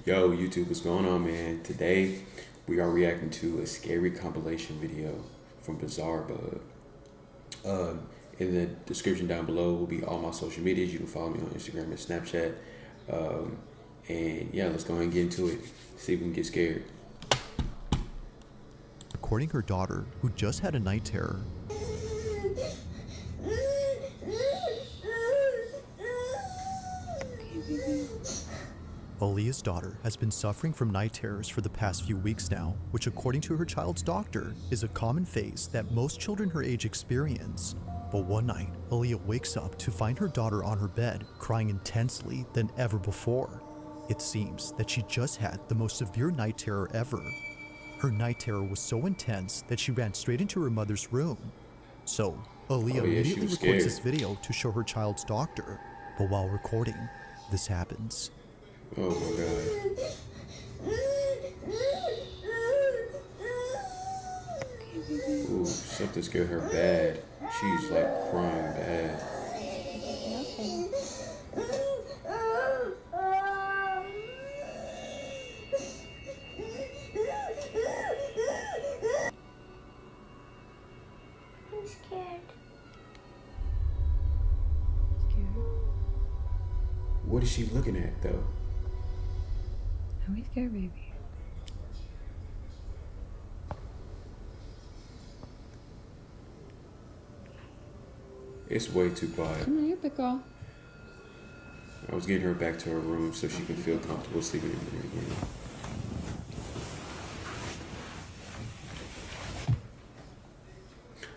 Yo, YouTube, what's going on, man? Today, we are reacting to a scary compilation video from Bizarre Bug. In the description down below will be all my social medias. You can follow me on Instagram and Snapchat. And yeah, let's go ahead and get into it. See if we can get scared. Recording her daughter, who just had a night terror. Aaliyah's daughter has been suffering from night terrors for the past few weeks now, which according to her child's doctor, is a common phase that most children her age experience. But one night, Aaliyah wakes up to find her daughter on her bed, crying intensely than ever before. It seems that she just had the most severe night terror ever. Her night terror was so intense that she ran straight into her mother's room. So, Aaliyah immediately records this video to show her child's doctor. But while recording, this happens. Oh my god. Ooh, something scared her bad. She's like crying bad. I'm scared. What is she looking at though? Don't be scared, baby. It's way too quiet. Come on, you're a big girl. I was getting her back to her room so she can feel comfortable sleeping in there again.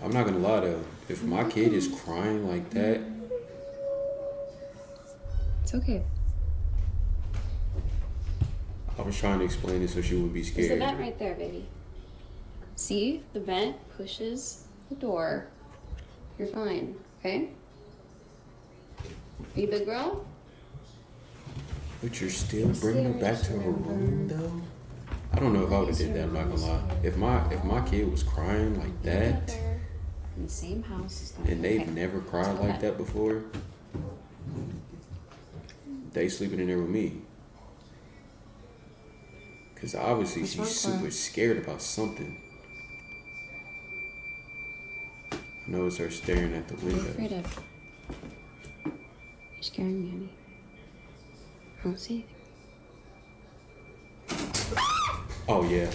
I'm not gonna lie though, if my kid is crying like that, It's okay. I was trying to explain it so she wouldn't be There's the scared. vent right there, baby. See? The vent pushes the door. You're fine, okay? Are you a big girl? But you're still bringing her back to her room though? I don't know if I would have did that, I'm not gonna lie. If my kid was crying like that, Together in the same house as them. and they've Okay. never cried Go like ahead. that before, they sleeping in there with me. Cause obviously What's she's wrong, super Clara? scared about something. I know it's her staring at the What are you window. afraid of? You're scaring me, honey. I don't see anything. Oh yeah.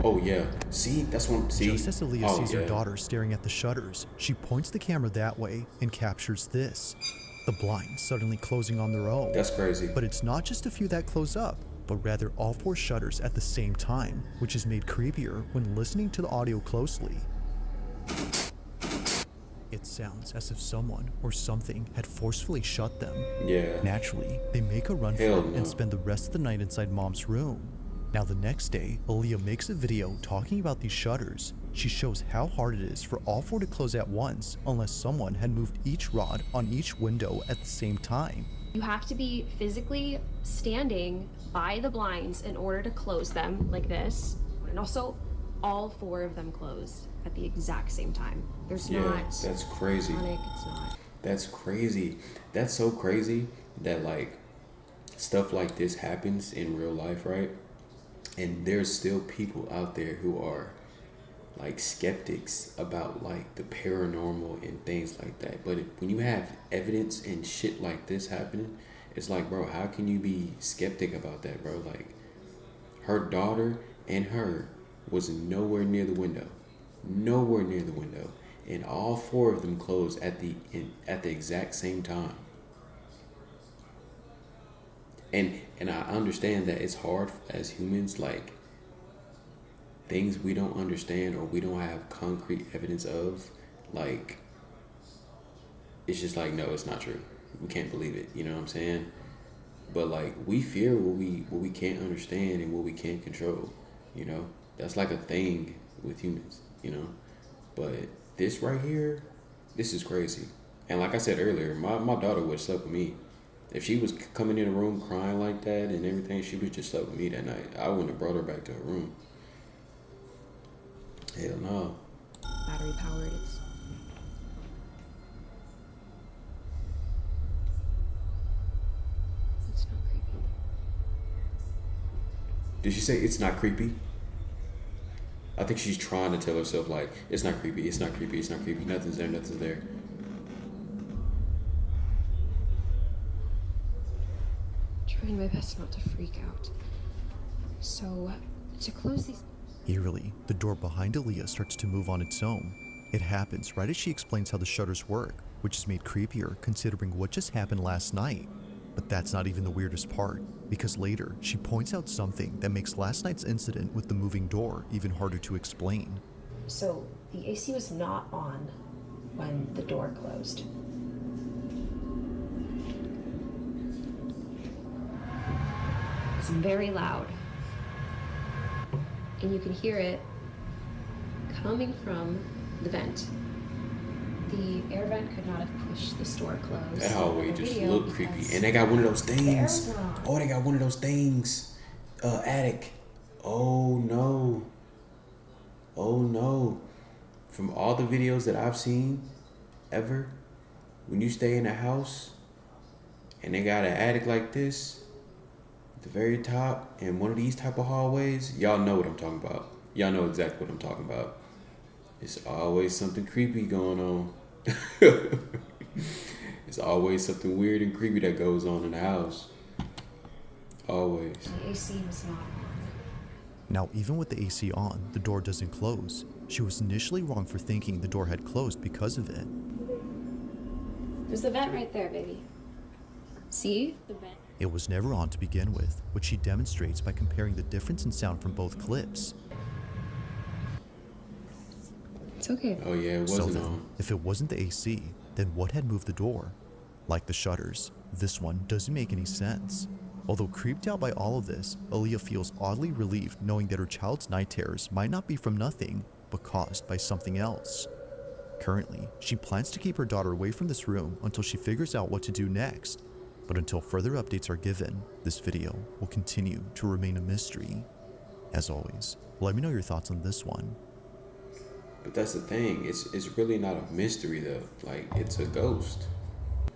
Oh yeah. See, that's what I'm see. Just as Aaliyah Oh, sees her yeah. daughter staring at the shutters, she points the camera that way and captures this. The blinds suddenly closing on their own. That's crazy. But it's not just a few that close up, but rather all four shutters at the same time, which is made creepier when listening to the audio closely. It sounds as if someone or something had forcefully shut them. Yeah. Naturally, they make a run for Hell it no. and spend the rest of the night inside mom's room. Now the next day, Aaliyah makes a video talking about these shutters. She shows how hard it is for all four to close at once unless someone had moved each rod on each window at the same time. You have to be physically standing by the blinds in order to close them like this. And also, all four of them closed at the exact same time. There's Yeah, not that's crazy. panic, it's not. That's crazy. That's so crazy that like stuff like this happens in real life, right? And there's still people out there who are like skeptics about like the paranormal and things like that. But when you have evidence and shit like this happening, it's like, bro, how can you be skeptic about that, bro? Like her daughter and her was nowhere near the window. Nowhere near the window. And all four of them closed at the exact same time. And I understand that it's hard as humans, like things we don't understand or we don't have concrete evidence of, like it's just like, no, it's not true. We can't believe it, you know what I'm saying? But like we fear what we can't understand and what we can't control, you know? That's like a thing with humans, you know? But this right here, this is crazy. And like I said earlier, my daughter would have slept with me. If she was coming in the room crying like that and everything, she would just slept with me that night. I wouldn't have brought her back to her room. Hell no. Battery powered, it's It's not creepy. Did she say it's not creepy? I think she's trying to tell herself, like, it's not creepy, it's not creepy, it's not creepy, nothing's there, nothing's there. Trying my best not to freak out. So, to close these. Eerily, the door behind Aaliyah starts to move on its own. It happens right as she explains how the shutters work, which is made creepier considering what just happened last night. But that's not even the weirdest part, because later she points out something that makes last night's incident with the moving door even harder to explain. So the AC was not on when the door closed. It's very loud. And you can hear it coming from the vent. The air vent could not have pushed this door closed. That hallway on just video looked creepy. because And they got one of those things. There's one. Oh, they got one of those things. Attic. Oh no. Oh no. From all the videos that I've seen ever, when you stay in a house and they got an attic like this, at the very top, and one of these type of hallways, y'all know what I'm talking about. Y'all know exactly what I'm talking about. It's always something creepy going on. It's always something weird and creepy that goes on in the house. Always. The AC was not on. Now, even with the AC on, the door doesn't close. She was initially wrong for thinking the door had closed because of it. There's the vent right there, baby. See? The vent. It was never on to begin with, which she demonstrates by comparing the difference in sound from both clips. It's okay. Oh yeah, it So wasn't then, on. if it wasn't the AC, then what had moved the door? Like the shutters, this one doesn't make any sense. Although creeped out by all of this, Aaliyah feels oddly relieved knowing that her child's night terrors might not be from nothing, but caused by something else. Currently, she plans to keep her daughter away from this room until she figures out what to do next. But until further updates are given, this video will continue to remain a mystery. As always, let me know your thoughts on this one. But that's the thing. It's really not a mystery though. Like, it's a ghost.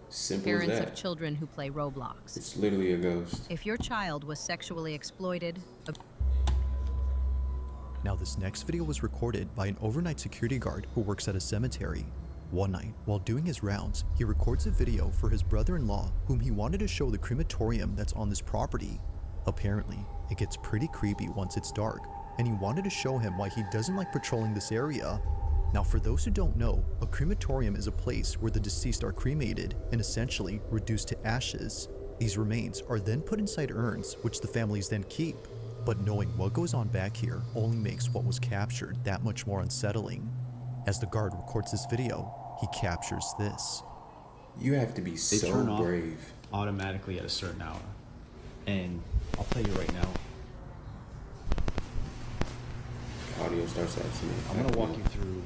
Simple Parents as of that. children who play Roblox. It's literally a ghost. If your child was sexually exploited, Now, this next video was recorded by an overnight security guard who works at a cemetery. One night, while doing his rounds, he records a video for his brother-in-law, whom he wanted to show the crematorium that's on this property. Apparently, it gets pretty creepy once it's dark, and he wanted to show him why he doesn't like patrolling this area. Now, for those who don't know, a crematorium is a place where the deceased are cremated and essentially reduced to ashes. These remains are then put inside urns, which the families then keep. But knowing what goes on back here only makes what was captured that much more unsettling. As the guard records this video, he captures this. You have to be They so turn off brave. automatically at a certain hour. And I'll tell you right now, Audio starts acting. I'm gonna walk you through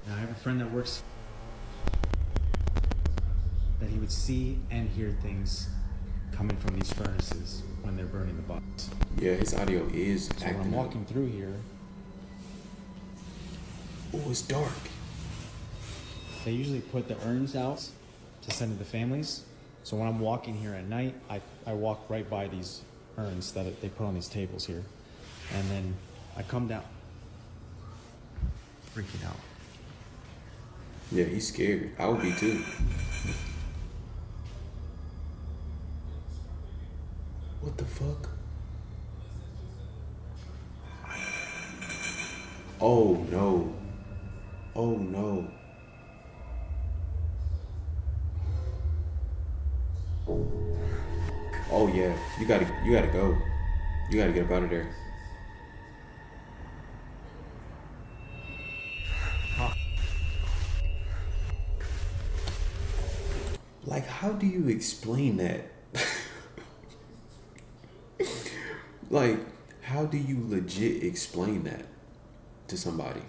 now I have a friend that works that he would see and hear things coming from these furnaces when they're burning the bodies. Yeah, his audio is So when I'm acting up. walking through here, Oh, it's dark. they usually put the urns out to send to the families. So when I'm walking here at night, I walk right by these urns that they put on these tables here. And then I come down, freaking out. Yeah, he's scared. I would be too. What the fuck? Oh no. Oh no. Oh yeah. You gotta go. You gotta get up out of there. Like, how do you explain that? Like, how do you legit explain that to somebody?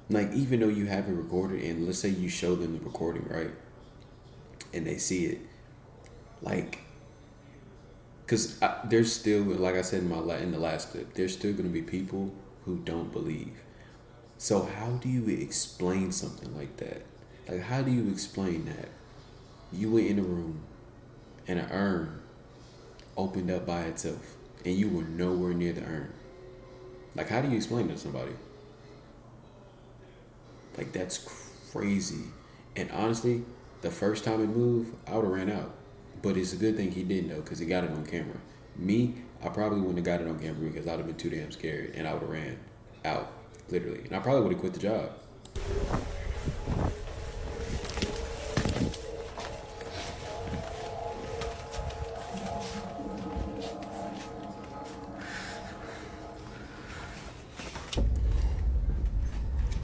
Like, even though you have it recorded, and let's say you show them the recording, right? And they see it. Like, because there's still, like I said in the last clip, there's still going to be people who don't believe. So how do you explain something like that? Like, how do you explain that you were in a room and an urn opened up by itself and you were nowhere near the urn? Like, how do you explain that to somebody? Like, that's crazy. And honestly, the first time it moved, I would have ran out. But it's a good thing he didn't, though, because he got it on camera. Me, I probably wouldn't have got it on camera because I'd have been too damn scared and I would have ran out, literally. And I probably would have quit the job.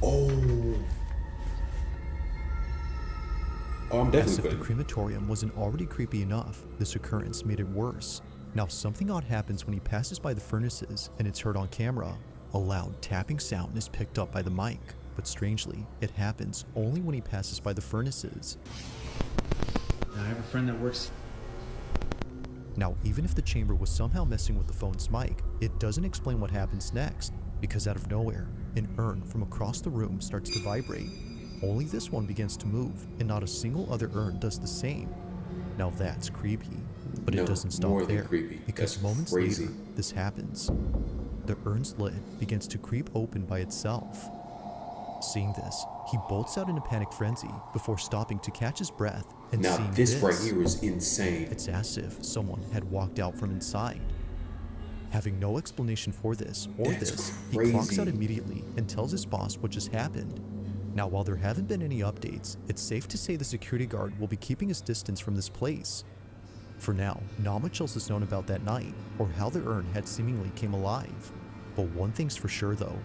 Oh, I'm As definitely if the quitting. crematorium wasn't already creepy enough, this occurrence made it worse. Now something odd happens when he passes by the furnaces and it's heard on camera. A loud tapping sound is picked up by the mic, but strangely, it happens only when he passes by the furnaces. I have a friend that works. Now, even if the chamber was somehow messing with the phone's mic, it doesn't explain what happens next, because out of nowhere, an urn from across the room starts to vibrate. Only this one begins to move, and not a single other urn does the same. Now that's creepy, but No, it doesn't more stop than there, creepy. because That's moments crazy. later, this happens. The urn's lid begins to creep open by itself. Seeing this, he bolts out in a panic frenzy before stopping to catch his breath and Now, seeing this right here is insane. it's as if someone had walked out from inside. Having no explanation for this or That's this, he clocks crazy. out immediately and tells his boss what just happened. Now, while there haven't been any updates, it's safe to say the security guard will be keeping his distance from this place. For now, not much else is known about that night or how the urn had seemingly came alive. But one thing's for sure though,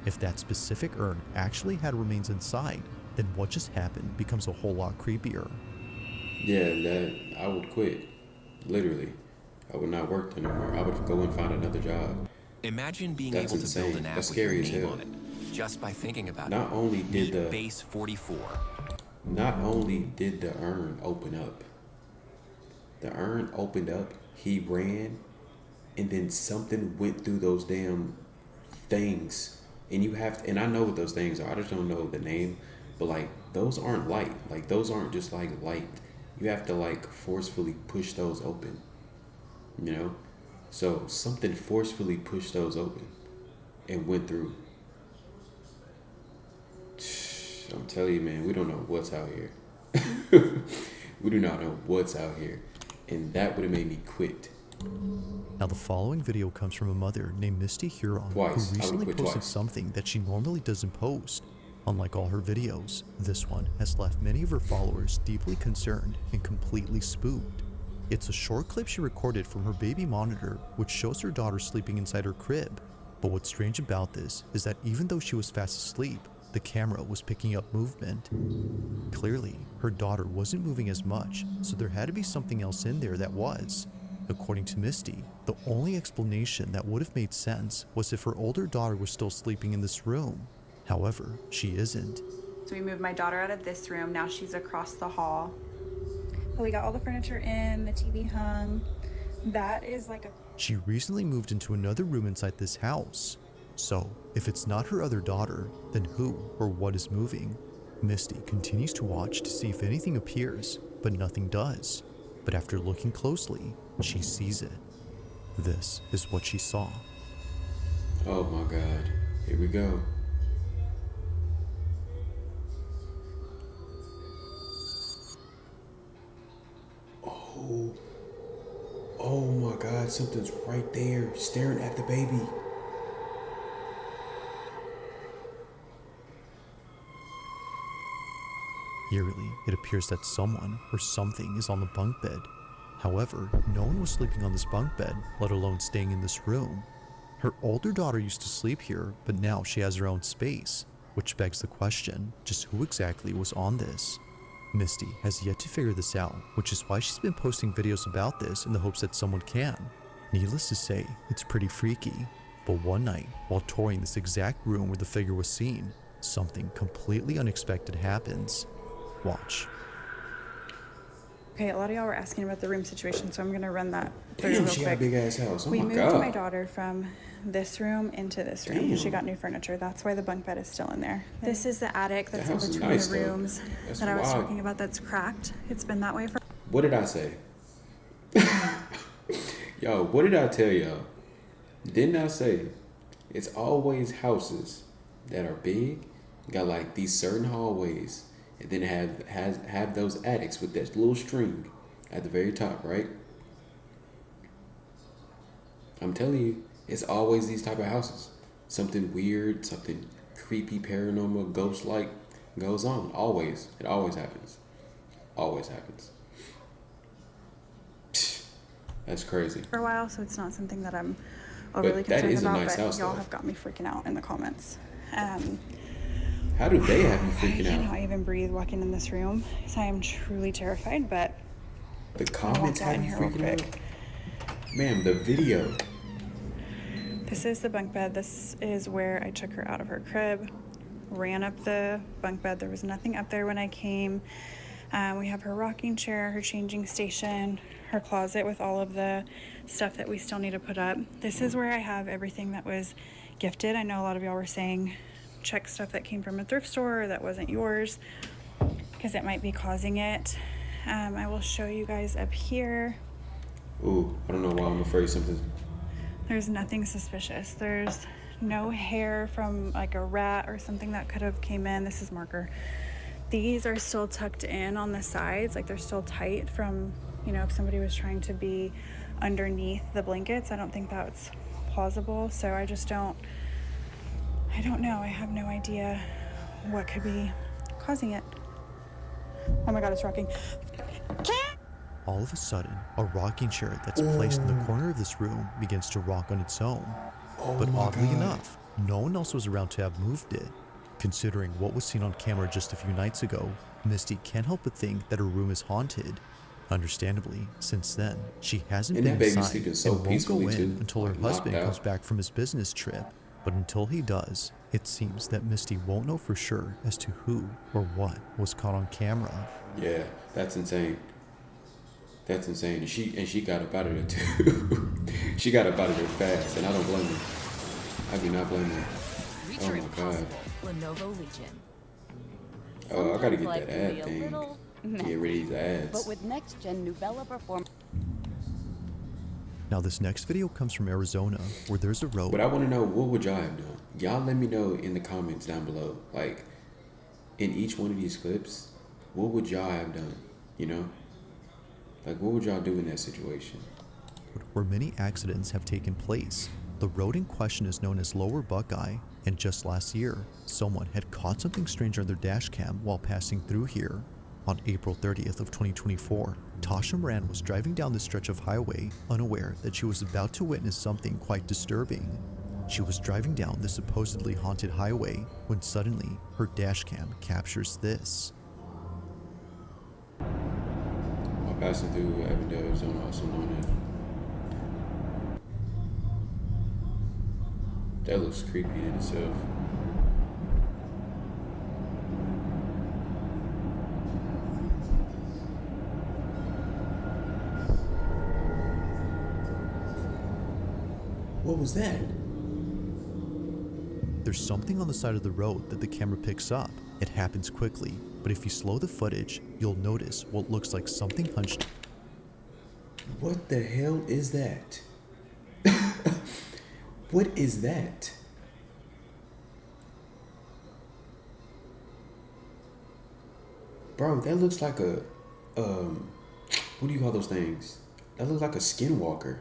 if that specific urn actually had remains inside, then what just happened becomes a whole lot creepier. Yeah, that I would quit. Literally. I would not work there anymore. I would go and find another job. Imagine being That's able to build insane. an app That's with your scary as name hell. on it just by thinking about Not it. only did Meet the Base 44. not only did the urn open up, he ran, and then something went through those damn things. And you have to, and I know what those things are. I just don't know the name. But like, those aren't light. Like, those aren't just like light. You have to like forcefully push those open. You know? So something forcefully pushed those open and went through. I'm telling you, man, we don't know what's out here. We do not know what's out here. And that would have made me quit. Now the following video comes from a mother named Misty Huron Twice. I who would've recently quit posted twice. something that she normally doesn't post. Unlike all her videos, this one has left many of her followers deeply concerned and completely spooked. It's a short clip she recorded from her baby monitor, which shows her daughter sleeping inside her crib. But what's strange about this is that even though she was fast asleep, the camera was picking up movement. Clearly, her daughter wasn't moving as much, so there had to be something else in there that was. According to Misty, the only explanation that would have made sense was if her older daughter was still sleeping in this room. However, she isn't. So we moved my daughter out of this room. Now she's across the hall. So we got all the furniture in, the TV hung. That is like a... She recently moved into another room inside this house. So, if it's not her other daughter, then who or what is moving? Misty continues to watch to see if anything appears, but nothing does. But after looking closely, she sees it. This is what she saw. Oh my God. Here we go. Oh my God, something's right there staring at the baby. Eerily, it appears that someone or something is on the bunk bed. However, no one was sleeping on this bunk bed, let alone staying in this room. Her older daughter used to sleep here, but now she has her own space, which begs the question, just who exactly was on this? Misty has yet to figure this out, which is why she's been posting videos about this in the hopes that someone can. Needless to say, it's pretty freaky. But one night, while touring this exact room where the figure was seen, something completely unexpected happens. Watch. Okay, a lot of y'all were asking about the room situation, so I'm gonna run that through Damn, real she quick. got a big ass house. Oh We my moved god. my daughter from this room into this room. Damn. She got new furniture. That's why the bunk bed is still in there. This is the attic that's That in house is between nice, the though. rooms That's that I was wild. talking about that's cracked. It's been that way for. What did I say? Yo, what did I tell y'all? Didn't I say it's always houses that are big, got like these certain hallways, and then have those attics with that little string at the very top, right? I'm telling you, it's always these type of houses. Something weird, something creepy, paranormal, ghost-like goes on. Always. It always happens. Always happens. That's crazy. For a while, so it's not something that I'm overly But that concerned is a about. nice But house, y'all though. have got me freaking out in the comments. How do they have you I freaking out? cannot even breathe walking in this room because I am truly terrified. But The I'm gonna comments walk out have in you here real freaking out? quick. Ma'am, the video. This is the bunk bed. This is where I took her out of her crib, ran up the bunk bed. There was nothing up there when I came. We have her rocking chair, her changing station, her closet with all of the stuff that we still need to put up. This is where I have everything that was gifted. I know a lot of y'all were saying check stuff that came from a thrift store or that wasn't yours because it might be causing it. I will show you guys up here. Ooh, I don't know why I'm afraid something. There's nothing suspicious. There's no hair from like a rat or something that could have came in. This is marker. These are still tucked in on the sides, like they're still tight from, you know, if somebody was trying to be underneath the blankets. I don't think that's plausible. So I don't know. I have no idea what could be causing it. Oh my God, it's rocking. All of a sudden, a rocking chair that's placed in the corner of this room begins to rock on its own. But oddly enough, no one else was around to have moved it. Considering what was seen on camera just a few nights ago, Misty can't help but think that her room is haunted. Understandably, since then, she hasn't And been that baby's inside sleeping so and won't go peacefully, in too, until her like, knocked husband out. comes back from his business trip. But until he does, it seems that Misty won't know for sure as to who or what was caught on camera. Yeah, that's insane. That's insane. And she got up out of there too. She got up out of there fast, and I don't blame her. I do not blame her. Oh my god. Lenovo Legion. Oh, I gotta get Sometimes that life can ad be a thing. little Get rid of these But ads. with next-gen Novella Performance. Now this next video comes from Arizona, where there's a road. But I want to know, what would y'all have done? Y'all let me know in the comments down below. Like, in each one of these clips, what would y'all have done? You know? Like, what would y'all do in that situation? where many accidents have taken place. The road in question is known as Lower Buckeye, and just last year, someone had caught something strange on their dash cam while passing through here. On April 30th of 2024, Tasha Moran was driving down the stretch of highway, unaware that she was about to witness something quite disturbing. She was driving down the supposedly haunted highway when suddenly her dash cam captures this. While passing through Avondale, Arizona, also known as. That looks creepy in itself. What was that? There's something on the side of the road that the camera picks up. It happens quickly, but if you slow the footage, you'll notice what looks like something hunched. What the hell is that? What is that? Bro, that looks like a, what do you call those things? That looks like a skinwalker.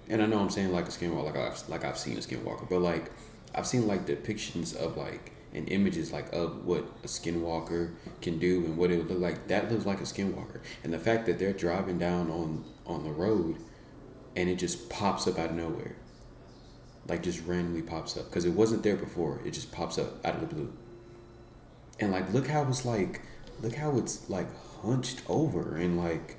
And I know I'm saying like a skinwalker, like I've seen a skinwalker, but like I've seen like depictions of like and images like of what a skinwalker can do and what it would look like. That looks like a skinwalker. And the fact that they're driving down on the road and it just pops up out of nowhere. Like just randomly pops up. Because it wasn't there before. It just pops up out of the blue. And like look how it's like hunched over and like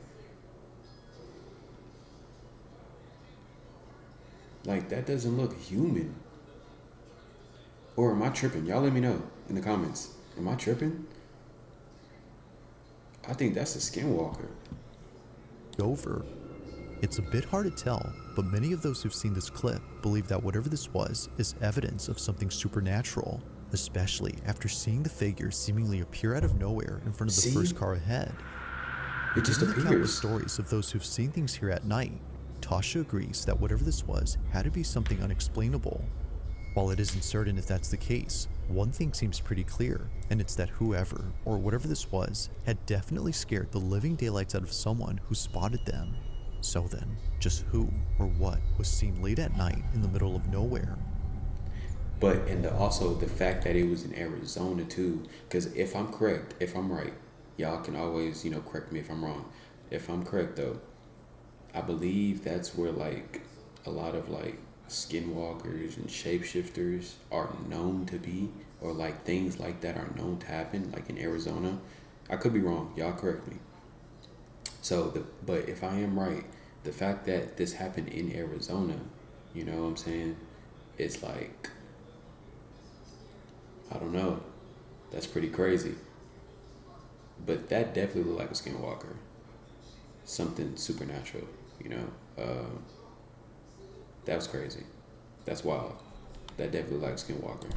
that doesn't look human. Or am I tripping? Y'all let me know in the comments. Am I tripping? I think that's a skinwalker. Over. It's a bit hard to tell, but many of those who've seen this clip believe that whatever this was is evidence of something supernatural, especially after seeing the figure seemingly appear out of nowhere in front of the first car ahead. It just Given the countless appears. stories of those who've seen things here at night, Tasha agrees that whatever this was had to be something unexplainable. While it isn't certain if that's the case, one thing seems pretty clear, and it's that whoever, or whatever this was, had definitely scared the living daylights out of someone who spotted them. So then, just who or what was seen late at night in the middle of nowhere? But and also the fact that it was in Arizona too, because if I'm correct, if I'm right, y'all can always correct me if I'm wrong. If I'm correct though, I believe that's where like a lot of like skinwalkers and shapeshifters are known to be, or like things like that are known to happen, like in Arizona. I could be wrong. Y'all correct me. So but if I am right, the fact that this happened in Arizona, you know what I'm saying? It's like, I don't know. That's pretty crazy. But that definitely looked like a skinwalker. Something supernatural, that was crazy. That's wild. That definitely looked like a skinwalker.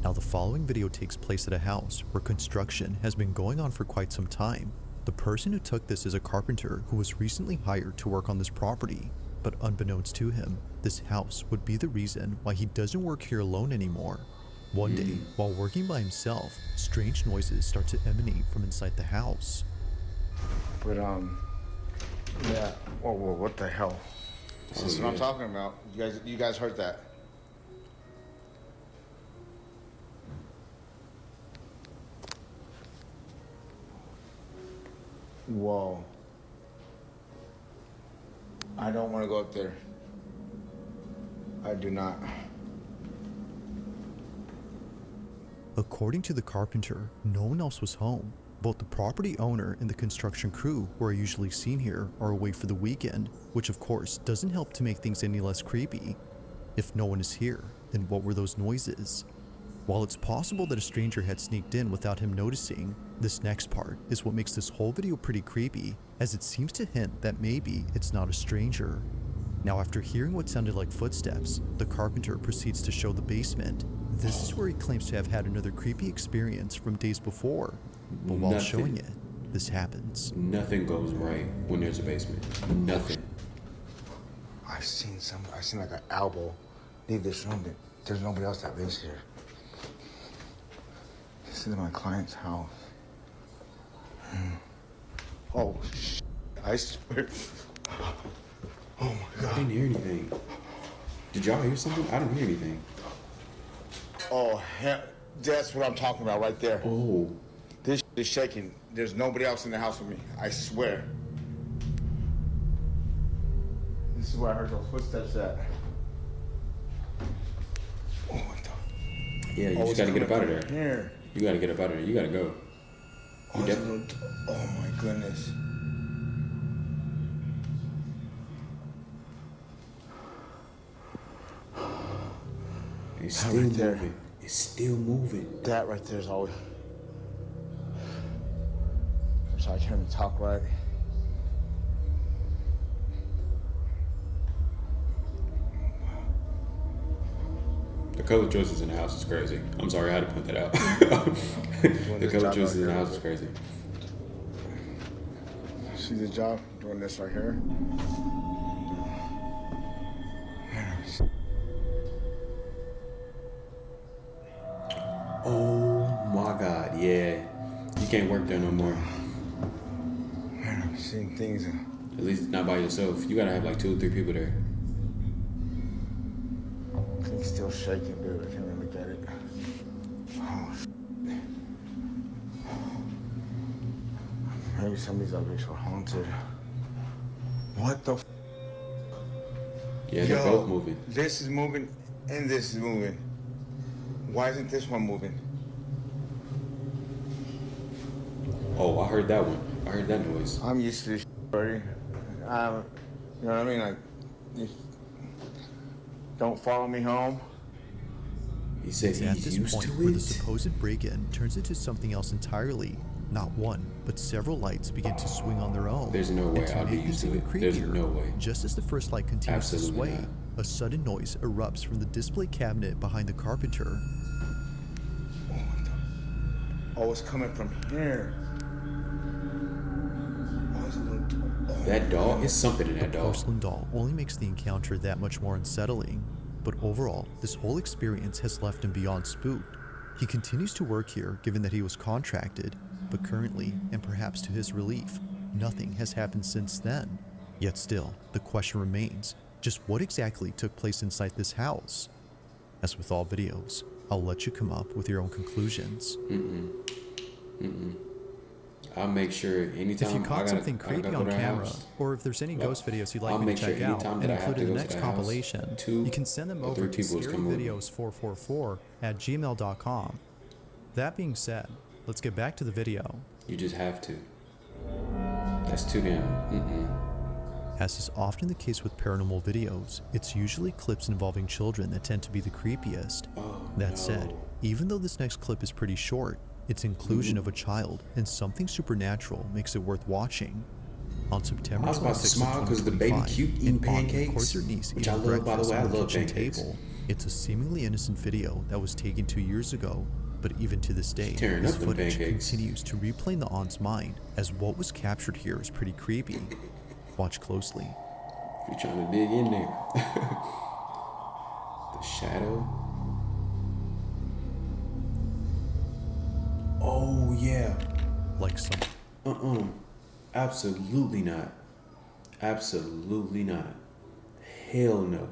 Now the following video takes place at a house where construction has been going on for quite some time. The person who took this is a carpenter who was recently hired to work on this property, but unbeknownst to him, this house would be the reason why he doesn't work here alone anymore. One day, while working by himself, strange noises start to emanate from inside the house. But yeah. Whoa, what the hell? This is what I'm talking about. You guys heard that? Whoa. I don't want to go up there. I do not. According to the carpenter, no one else was home. Both the property owner and the construction crew who are usually seen here are away for the weekend, which of course doesn't help to make things any less creepy. If no one is here, then what were those noises? While it's possible that a stranger had sneaked in without him noticing, this next part is what makes this whole video pretty creepy, as it seems to hint that maybe it's not a stranger. Now, after hearing what sounded like footsteps, the carpenter proceeds to show the basement. This is where he claims to have had another creepy experience from days before. But while showing it, this happens. Nothing goes right when there's a basement. Nothing. I seen like an elbow leave this room, but there's nobody else that lives here. This is my client's house. Oh, I swear. Oh my God. I didn't hear anything. Did y'all hear something? I didn't hear anything. Oh, that's what I'm talking about right there. Oh. This is shaking. There's nobody else in the house with me. I swear. This is where I heard those footsteps at. Oh, what the? Yeah, you just gotta get up out of there. Here. You gotta get up out of there. You gotta go. Oh my goodness. It's still moving. It's still moving. That right there is always. I'm sorry, I can't even talk right. The color choices in the house is crazy. I'm sorry, I had to point that out. The color choices in the house is crazy. See the job? Doing this right here. Oh my God, yeah. You can't work there no more. Man, I've seen things. At least it's not by yourself. You gotta have like 2 or 3 people there. Things still shaking, dude. I can't even look at it. Oh, maybe some of these objects were haunted. What the? Yeah, they're both moving. This is moving, and this is moving. Why isn't this one moving? Oh, I heard that one. I heard that noise. I'm used to this already. You know what I mean? Like, don't follow me home. He said It's at he's this used point to where the it. supposed break-in turns into something else entirely. Not one, but several lights begin to swing on their own. There's no way And to I'd be make used this to even it. There's creepier, no way. just as the first light continues Absolutely to sway, not. a sudden noise erupts from the display cabinet behind the carpenter. Oh, it's coming from here. Oh, it's a little. That doll is something in The that doll. porcelain doll only makes the encounter that much more unsettling, but overall, this whole experience has left him beyond spooked. He continues to work here given that he was contracted, but currently, and perhaps to his relief, nothing has happened since then. Yet still, the question remains, just what exactly took place inside this house? As with all videos, I'll let you come up with your own conclusions. I'll make sure anytime If you I caught gotta- something I gotta creepy go on to the camera, house, or if there's any ghost videos you'd like I'll me to make sure check out anytime and that I have include to in the go to next the house, compilation, two you can send them or over three to people to come with me. scaryvideos444@gmail.com. That being said, let's get back to the video. You just have to. That's too damn. As is often the case with paranormal videos, it's usually clips involving children that tend to be the creepiest. That said, even though this next clip is pretty short, its inclusion of a child and something supernatural makes it worth watching. On September I was about to 26th, smile 'cause the baby 2025, cute eating an aunt pancakes, records her niece which eating I love, by the breakfast way. I on the love kitchen pancakes. table. It's a seemingly innocent video that was taken 2 years ago, but even to this day, Tearing this up them footage pancakes. continues to replay in the aunt's mind, as what was captured here is pretty creepy. Watch closely. You're trying to dig in there. The shadow. Oh yeah. Like some. Absolutely not. Absolutely not. Hell no.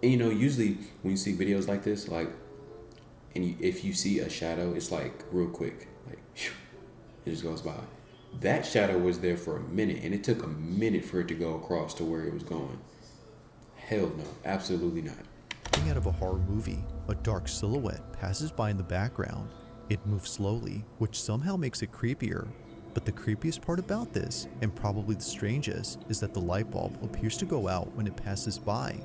And you know, usually when you see videos like this, like, if you see a shadow, it's like real quick, like it just goes by. That shadow was there for a minute, and it took a minute for it to go across to where it was going. Hell no, absolutely not. Coming out of a horror movie, a dark silhouette passes by in the background. It moves slowly, which somehow makes it creepier. But the creepiest part about this, and probably the strangest, is that the light bulb appears to go out when it passes by.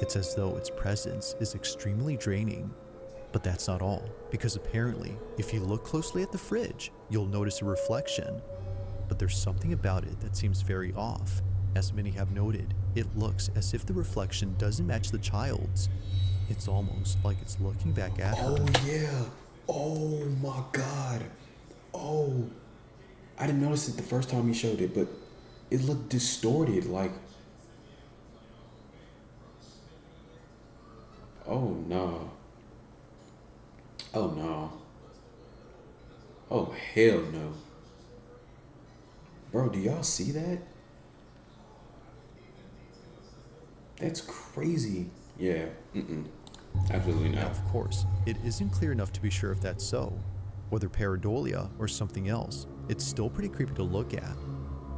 It's as though its presence is extremely draining. But that's not all, because apparently, if you look closely at the fridge, you'll notice a reflection. But there's something about it that seems very off. As many have noted, it looks as if the reflection doesn't match the child's. It's almost like it's looking back at her. Oh yeah. Oh my god. Oh. I didn't notice it the first time you showed it, but it looked distorted, like. Oh no. Oh no. Oh hell no. Bro, do y'all see that? That's crazy. Yeah. Absolutely Now, not. of course, it isn't clear enough to be sure if that's so. Whether pareidolia or something else, it's still pretty creepy to look at.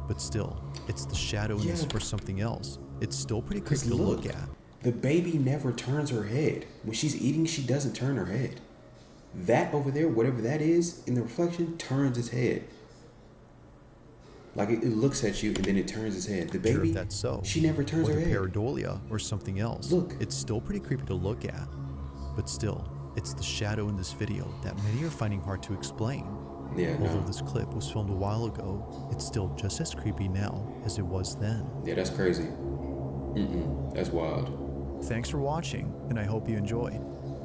But still, it's the shadow in this Yeah. or something else. It's still pretty Because creepy to look, look at. the baby never turns her head. When she's eating, she doesn't turn her head. That over there, whatever that is, in the reflection, turns its head. Like it looks at you and then it turns its head. The Sure baby, if that's so. she never turns her Whether head. pareidolia or something else, Look. it's still pretty creepy to look at. But still, it's the shadow in this video that many are finding hard to explain. Yeah, Although no. this clip was filmed a while ago, it's still just as creepy now as it was then. Yeah, that's crazy. That's wild. Thanks for watching, and I hope you enjoyed.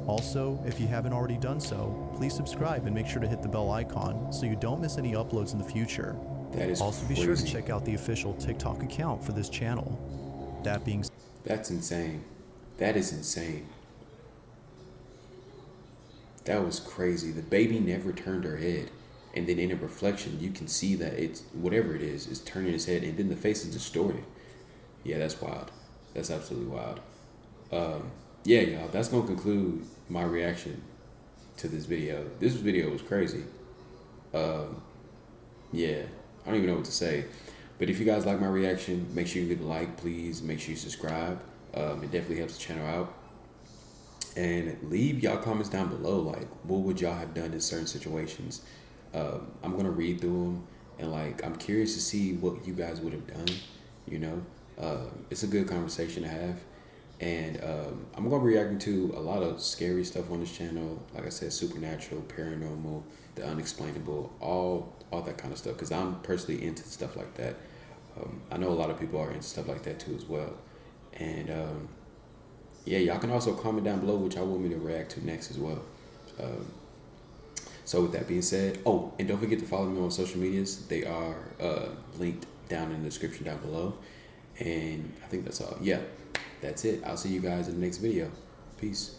Also, if you haven't already done so, please subscribe and make sure to hit the bell icon so you don't miss any uploads in the future. That is Also, be sure to crazy. check out the official TikTok account for this channel. That being said, That's insane. That is insane. That was crazy. The baby never turned her head. And then in a reflection, you can see that it's, whatever it is turning its head. And then the face is distorted. Yeah, that's wild. That's absolutely wild. Yeah, y'all, that's going to conclude my reaction to this video. This video was crazy. Yeah, I don't even know what to say. But if you guys like my reaction, make sure you leave a like, please. Make sure you subscribe. It definitely helps the channel out. And leave y'all comments down below. Like, what would y'all have done in certain situations? I'm going to read through them. And, like, I'm curious to see what you guys would have done. You know? It's a good conversation to have. And I'm gonna be reacting to a lot of scary stuff on this channel. Like I said, supernatural, paranormal, the unexplainable, all that kind of stuff. Because I'm personally into stuff like that. I know a lot of people are into stuff like that too as well. And yeah, y'all can also comment down below which I want me to react to next as well. So with that being said, oh, and don't forget to follow me on social medias. They are linked down in the description down below. And I think that's all. Yeah, that's it. I'll see you guys in the next video. Peace.